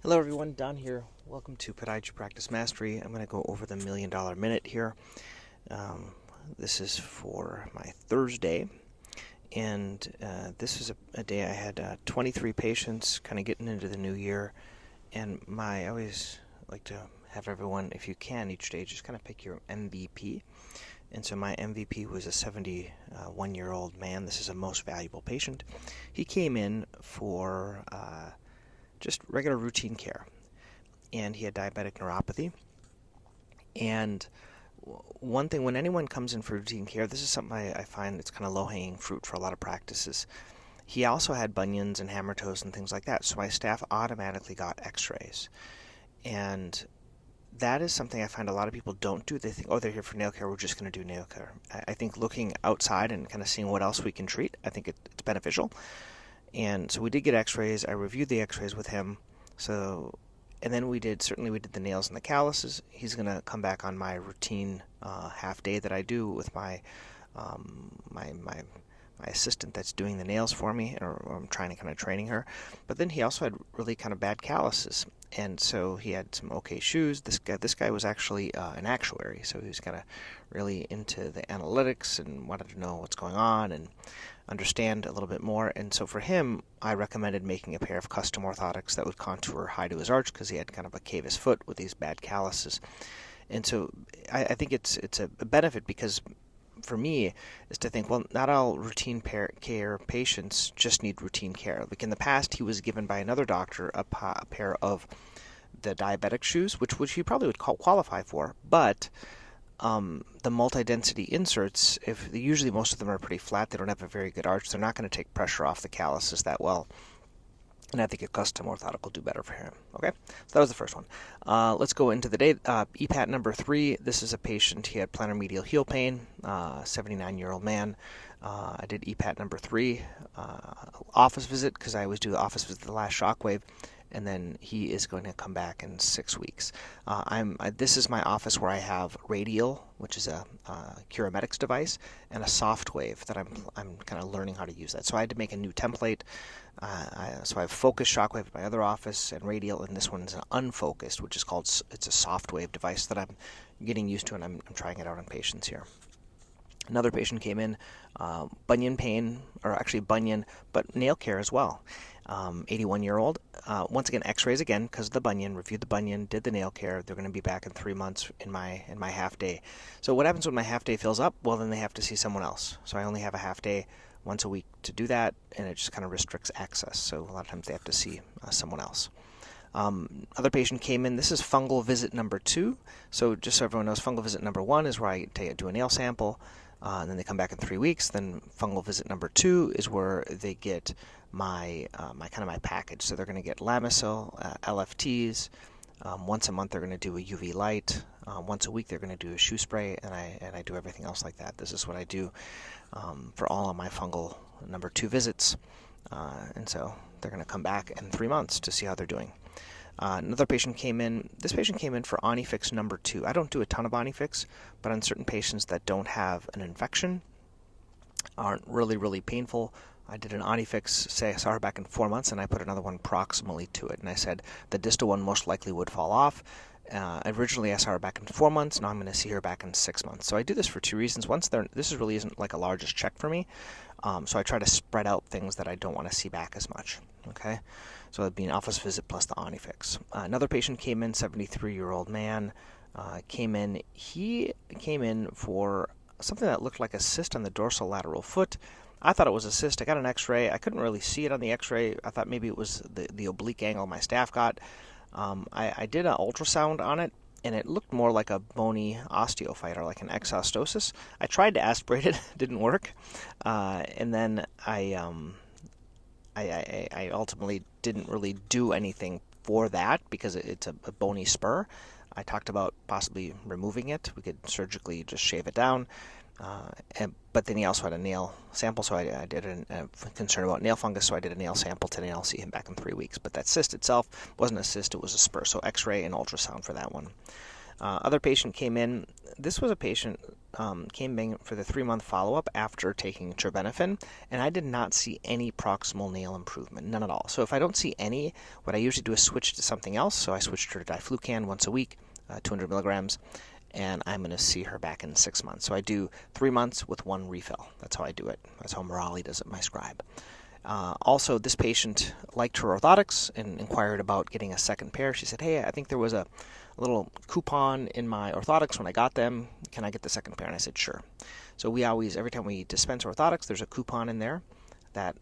Hello everyone, Don here. Welcome to Podiatry Practice Mastery. I'm going to go over the $1 Million Minute here. Um, this is for my Thursday, and this is a day I had 23 patients kind of getting into the new year, and I always like to have everyone, if you can, each day just kind of pick your MVP. And so my MVP was a 71-year-old man. This is a most valuable patient. He came in for just regular routine care, and he had diabetic neuropathy. And one thing, when anyone comes in for routine care, this is something I find it's kind of low-hanging fruit for a lot of practices. He also had bunions and hammer toes and things like that, so my staff automatically got x-rays. And that is something I find a lot of people don't do. They think, oh, they're here for nail care, we're just going to do nail care. I think looking outside and kind of seeing what else we can treat, I think it's beneficial. And so we did get x-rays. I reviewed the x-rays with him. And then we did the nails and the calluses. He's going to come back on my routine half day that I do with my assistant that's doing the nails for me, or I'm trying to kind of training her. But then he also had really kind of bad calluses, and so he had some okay shoes. This guy was actually an actuary, so he was kind of really into the analytics and wanted to know what's going on and understand a little bit more. And so for him, I recommended making a pair of custom orthotics that would contour high to his arch, because he had kind of a cavous foot with these bad calluses. And so I think it's a benefit, because for me is to think, well, not all routine care patients just need routine care. Like in the past, he was given by another doctor a pair of the diabetic shoes, which he probably would qualify for, but the multi-density inserts, usually most of them are pretty flat, they don't have a very good arch, they're not going to take pressure off the calluses that well. And I think a custom orthotic will do better for him. Okay, so that was the first one. Let's go into the day. EPAT number 3. This is a patient. He had plantar medial heel pain. 79-year-old man. I did EPAT number 3. Office visit, because I always do the office visit the last shockwave. And then he is going to come back in 6 weeks. This is my office where I have radial, which is a Curamedics device, and a softwave that I'm kind of learning how to use that. So I had to make a new template. So I have focused shockwave in my other office and radial, and this one's an unfocused, which is it's a softwave device that I'm getting used to, and I'm trying it out on patients here. Another patient came in, bunion pain, or actually bunion, but nail care as well. 81-year-old. Once again, x-rays again because of the bunion, reviewed the bunion, did the nail care. They're going to be back in 3 months in my half day. So what happens when my half day fills up? Well, then they have to see someone else. So I only have a half day once a week to do that, and it just kind of restricts access. So a lot of times they have to see someone else. Other patient came in. This is fungal visit number 2. So just so everyone knows, fungal visit number 1 is where I do a nail sample, and then they come back in 3 weeks. Then fungal visit number 2 is where they get my package. So they're going to get Lamisil, LFTs. Once a month they're going to do a UV light. Once a week they're going to do a shoe spray, and I do everything else like that. This is what I do for all of my fungal number 2 visits. And so they're going to come back in 3 months to see how they're doing. Another patient came in. This patient came in for Onifix number 2. I don't do a ton of Onifix, but on certain patients that don't have an infection, aren't really, really painful, I did an Onifix, say I saw her back in 4 months, and I put another one proximally to it. And I said the distal one most likely would fall off. Originally I saw her back in 4 months, now I'm going to see her back in 6 months. So I do this for 2 reasons. This really isn't like a largest check for me, so I try to spread out things that I don't want to see back as much. Okay, so it'd be an office visit plus the Onifix. Another patient came in, 73-year-old man, came in. He came in for something that looked like a cyst on the dorsal lateral foot. I thought it was a cyst. I got an x-ray. I couldn't really see it on the x-ray. I thought maybe it was the oblique angle my staff got. I did an ultrasound on it, and it looked more like a bony osteophyte, or like an exostosis. I tried to aspirate it, didn't work, and then I ultimately didn't really do anything for that because it's a bony spur. I talked about possibly removing it. We could surgically just shave it down. But then he also had a nail sample, so I did a concern about nail fungus, so I did a nail sample today, and I'll see him back in 3 weeks. But that cyst itself wasn't a cyst, it was a spur, so x-ray and ultrasound for that one. Other patient came in. This was a patient came in for the 3-month follow-up after taking terbinafine, and I did not see any proximal nail improvement, none at all. So if I don't see any, what I usually do is switch to something else. So I switched her to diflucan once a week, 200 milligrams, and I'm going to see her back in 6 months. So I do 3 months with 1 refill. That's how I do it. That's how Morali does it, my scribe. Also, this patient liked her orthotics and inquired about getting a second pair. She said, hey, I think there was a little coupon in my orthotics when I got them. Can I get the second pair? And I said, sure. So we always, every time we dispense orthotics, there's a coupon in there that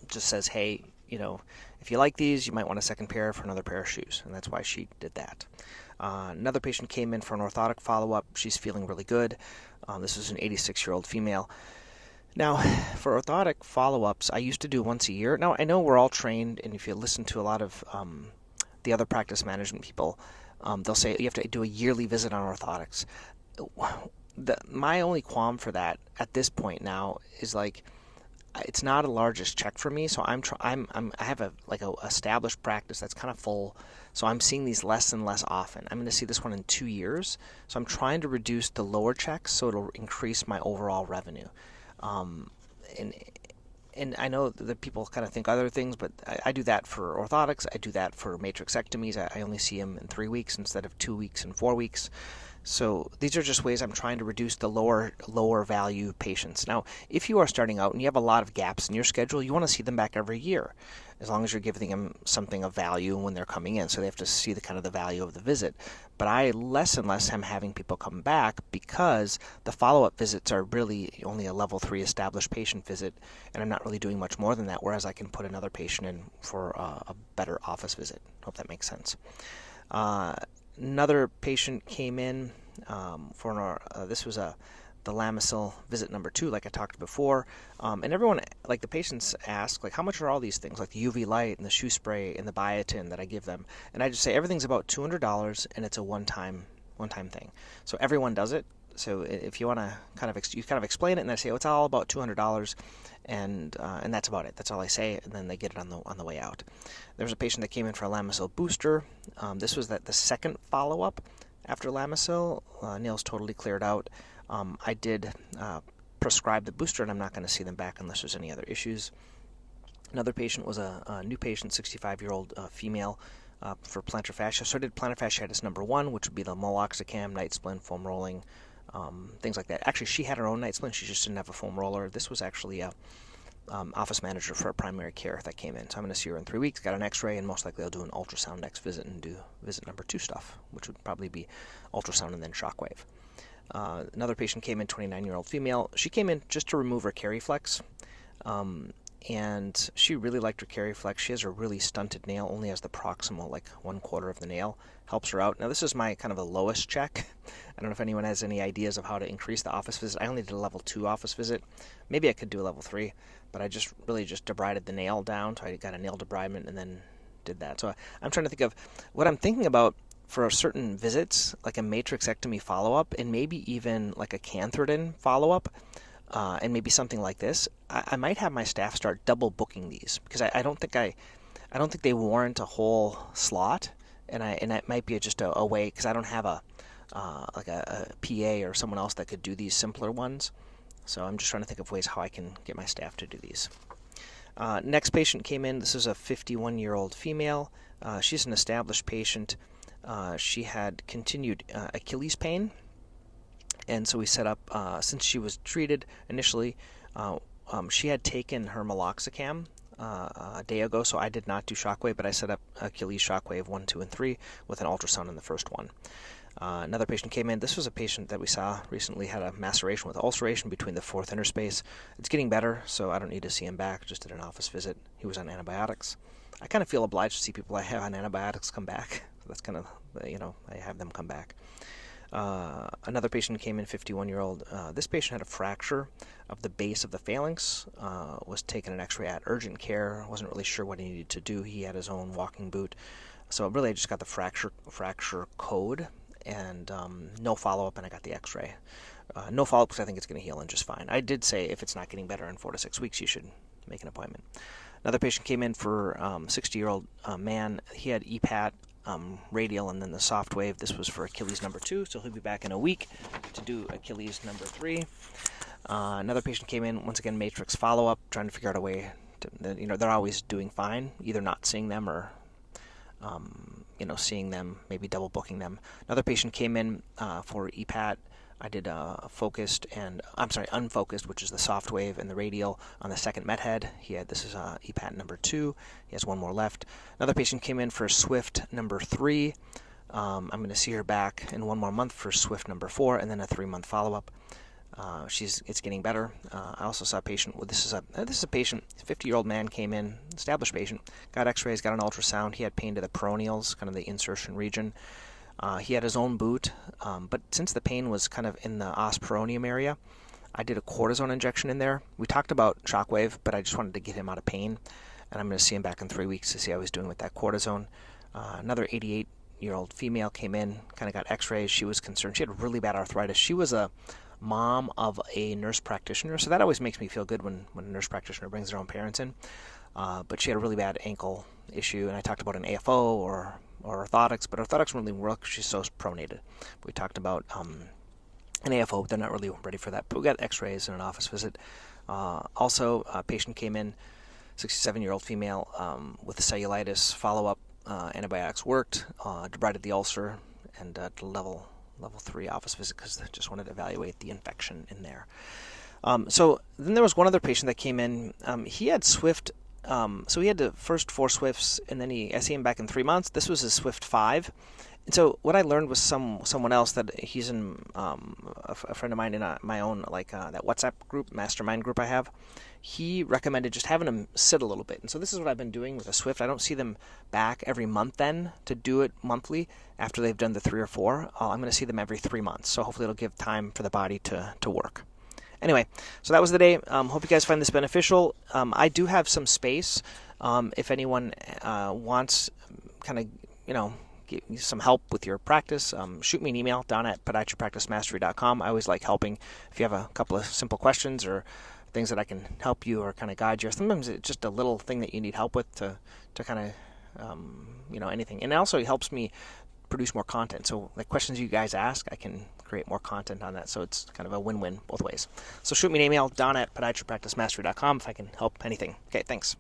just says, hey, if you like these, you might want a second pair for another pair of shoes. And that's why she did that. Another patient came in for an orthotic follow-up. She's feeling really good. This is an 86-year-old female. Now, for orthotic follow-ups, I used to do once a year. Now, I know we're all trained, and if you listen to a lot of the other practice management people, they'll say you have to do a yearly visit on orthotics. My only qualm for that at this point now is it's not a largest check for me, so I have a established practice that's kind of full, so I'm seeing these less and less often. I'm going to see this one in 2 years, so I'm trying to reduce the lower checks so it'll increase my overall revenue. And I know that people kind of think other things, but I do that for orthotics. I do that for matrixectomies. I only see them in 3 weeks instead of 2 weeks and 4 weeks. So these are just ways I'm trying to reduce the lower value patients. Now, if you are starting out and you have a lot of gaps in your schedule, you want to see them back every year, as long as you're giving them something of value when they're coming in. So they have to see the value of the visit. But I less and less am having people come back because the follow-up visits are really only a level 3 established patient visit, and I'm not really doing much more than that, whereas I can put another patient in for a better office visit. Hope that makes sense. Another patient came in this was the Lamisil visit number 2, like I talked before, and everyone, the patients ask, how much are all these things, like the UV light and the shoe spray and the biotin that I give them, and I just say everything's about $200, and it's a one-time thing. So everyone does it. So if you want to you explain it, and I say, it's all about $200, and that's about it. That's all I say, and then they get it on the way out. There was a patient that came in for a Lamisil booster. This was the second follow-up after Lamisil. Nails totally cleared out. I did prescribe the booster, and I'm not going to see them back unless there's any other issues. Another patient was a new patient, 65-year-old female, for plantar fascia. So I did plantar fasciitis number 1, which would be the meloxicam, night splint, foam rolling, things like that. Actually, she had her own night splint. She just didn't have a foam roller. This was actually a office manager for a primary care that came in. So I'm going to see her in 3 weeks, got an x-ray, and most likely I'll do an ultrasound next visit and do visit number 2 stuff, which would probably be ultrasound and then shockwave. Another patient came in, 29-year-old female. She came in just to remove her cariflex, and she really liked her cariflex. She has a really stunted nail, only has the proximal, 1/4 of the nail. Helps her out. Now, this is my the lowest check. I don't know if anyone has any ideas of how to increase the office visit. I only did a level 2 office visit. Maybe I could do a level 3, but I just debrided the nail down. So I got a nail debridement and then did that. So I'm trying to think of what I'm thinking about for certain visits, like a matrixectomy follow-up, and maybe even a cantharidin follow-up, and maybe something like this. I might have my staff start double booking these, because I don't think they warrant a whole slot, and that might be just a way, because I don't have a PA or someone else that could do these simpler ones. So I'm just trying to think of ways how I can get my staff to do these. Next patient came in. This is a 51-year-old female. She's an established patient. She had continued Achilles pain, and so we set up, since she was treated initially, she had taken her meloxicam a day ago, so I did not do shockwave, but I set up Achilles shockwave 1, 2, and 3 with an ultrasound in the first one. Another patient came in. This was a patient that we saw recently, had a maceration with ulceration between the fourth interspace. It's getting better, so I don't need to see him back. Just did an office visit. He was on antibiotics. I kind of feel obliged to see people I have on antibiotics come back. That's kind of, I have them come back. Another patient came in, 51-year-old. This patient had a fracture of the base of the phalanx, was taken an x-ray at urgent care, wasn't really sure what he needed to do. He had his own walking boot. So really I just got the fracture code, and no follow-up, and I got the x-ray. No follow-up because I think it's going to heal in just fine. I did say if it's not getting better in 4 to 6 weeks, you should make an appointment. Another patient came in for 60-year-old man. He had EPAT radial and then the softwave. This was for Achilles number 2, so he'll be back in a week to do Achilles number 3. Another patient came in, once again, matrix follow-up, trying to figure out a way to, they're always doing fine, either not seeing them or, seeing them, maybe double booking them. Another patient came in for EPAT. I did unfocused, which is the soft wave and the radial on the second met head. This is EPAT number 2. He has one more left. Another patient came in for Swift number 3. I'm going to see her back in 1 more month for Swift number 4, and then a 3-month follow-up. It's getting better. I also saw a patient. This is a patient. 50-year-old man came in, established patient. Got X-rays, got an ultrasound. He had pain to the peroneals, kind of the insertion region. He had his own boot, but since the pain was kind of in the os peroneum area, I did a cortisone injection in there. We talked about shockwave, but I just wanted to get him out of pain, and I'm going to see him back in 3 weeks to see how he's doing with that cortisone. Another 88-year-old female came in, kind of got X-rays. She was concerned. She had really bad arthritis. She was a mom of a nurse practitioner, so that always makes me feel good when a nurse practitioner brings their own parents in. But she had a really bad ankle issue, and I talked about an AFO or orthotics, but orthotics don't really work because she's so pronated. We talked about an AFO. They're not really ready for that, but we got X-rays and an office visit. Also, a patient came in, 67-year-old female with cellulitis. Follow-up, antibiotics worked, debrided the ulcer, and level 3 office visit because I just wanted to evaluate the infection in there. So then there was one other patient that came in. He had Swift. So he had the first 4 Swifts, and then I see him back in 3 months. This was his Swift 5. And so what I learned was someone else that he's in, a friend of mine in my own, that WhatsApp group, mastermind group I have. He recommended just having them sit a little bit. And so this is what I've been doing with a Swift. I don't see them back every month then to do it monthly after they've done the 3 or 4. I'm going to see them every 3 months. So hopefully it'll give time for the body to work. Anyway, so that was the day. Hope you guys find this beneficial. I do have some space. If anyone wants get some help with your practice, shoot me an email down at podiatrypracticemastery.com. I always like helping. If you have a couple of simple questions or things that I can help you or kind of guide you, sometimes it's just a little thing that you need help with to kind of, anything. And it also helps me produce more content. So the questions you guys ask, I can create more content on that. So it's kind of a win-win both ways. So shoot me an email, don at podiatrypracticemastery.com if I can help anything. Okay, thanks.